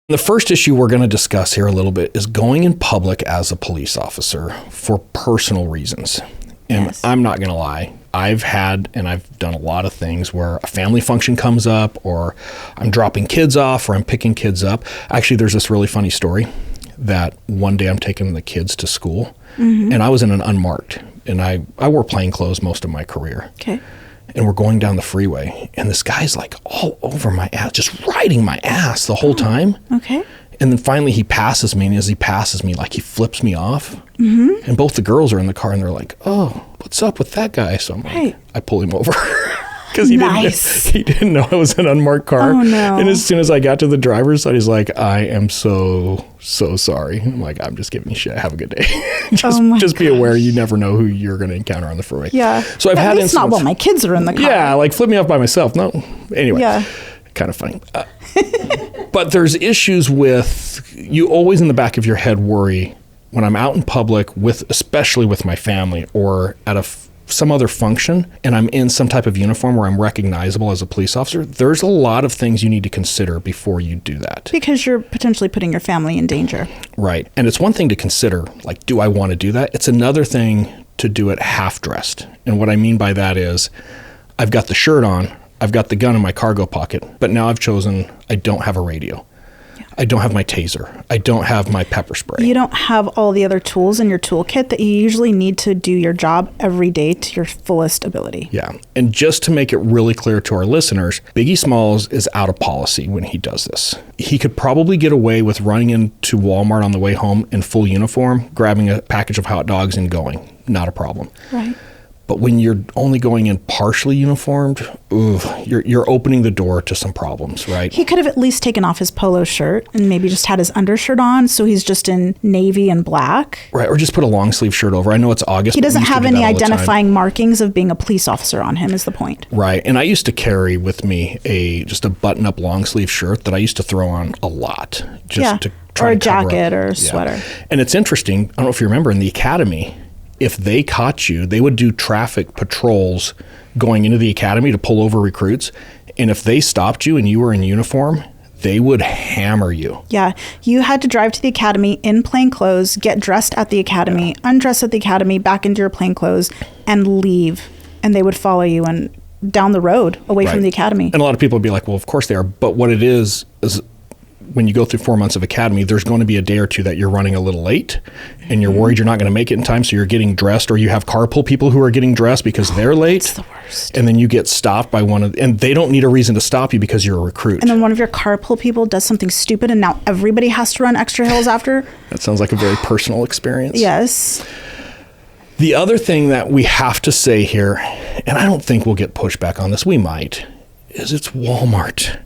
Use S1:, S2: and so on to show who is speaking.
S1: The first issue we're going to discuss here a little bit is going in public as a police officer for personal reasons. And yes. I'm not going to lie. I've done a lot of things where a family function comes up, or I'm dropping kids off, or I'm picking kids up. Actually, there's this really funny story that one day I'm taking the kids to school, and I was in an unmarked, and I wore plain clothes most of my career. Okay. And we're going down the freeway, and this guy's like all over my ass, just riding my ass the whole time. Okay. And then finally he passes me, and as he passes me, like he flips me off. And both the girls are in the car, and they're like, "Oh, what's up with that guy?" So I'm like, I pull him over. Because he didn't know I was an unmarked car. Oh, no. And as soon as I got to the driver's side, he's like, "I am so sorry." I'm like, "I'm just giving you shit. Have a good day." just be aware you never know who you're going to encounter on the freeway. Yeah. So I've had incidents. Not
S2: while my kids are in the car.
S1: Yeah, like flip me off by myself. No. Anyway. Yeah. Kind of funny. But there's issues with, you always in the back of your head worry when I'm out in public especially with my family or at some other function, and I'm in some type of uniform where I'm recognizable as a police officer, there's a lot of things you need to consider before you do that.
S2: Because you're potentially putting your family in danger.
S1: Right. And it's one thing to consider, like, do I want to do that? It's another thing to do it half-dressed. And what I mean by that is, I've got the shirt on, I've got the gun in my cargo pocket, but now I've chosen I don't have a radio. I don't have my taser. I don't have my pepper spray.
S2: You don't have all the other tools in your toolkit that you usually need to do your job every day to your fullest ability.
S1: Yeah. And just to make it really clear to our listeners, Biggie Smalls is out of policy when he does this. He could probably get away with running into Walmart on the way home in full uniform, grabbing a package of hot dogs and going. Not a problem. Right. But when you're only going in partially uniformed, you're opening the door to some problems, right?
S2: He could have at least taken off his polo shirt and maybe just had his undershirt on, so he's just in navy and black.
S1: Right, or just put a long sleeve shirt over. I know it's August.
S2: He doesn't have any identifying markings of being a police officer on him, is the point.
S1: Right, and I used to carry with me just a button-up long sleeve shirt that I used to throw on a lot. Just to try
S2: or a
S1: to cover
S2: jacket
S1: up.
S2: Or a sweater.
S1: And it's interesting, I don't know if you remember, in the academy, if they caught you, they would do traffic patrols going into the academy to pull over recruits. And if they stopped you and you were in uniform, they would hammer you.
S2: Yeah. You had to drive to the academy in plain clothes, get dressed at the academy, undress at the academy, back into your plain clothes, and leave. And they would follow you and down the road away from the academy.
S1: And a lot of people would be like, well, of course they are. But what it is when you go through 4 months of academy, there's going to be a day or two that you're running a little late and you're worried you're not going to make it in time. So you're getting dressed, or you have carpool people who are getting dressed because they're late.
S2: That's the worst.
S1: And then you get stopped by and they don't need a reason to stop you because you're a recruit.
S2: And then one of your carpool people does something stupid and now everybody has to run extra hills after.
S1: That sounds like a very personal experience.
S2: Yes.
S1: The other thing that we have to say here, and I don't think we'll get pushback on this, we might, is it's Walmart.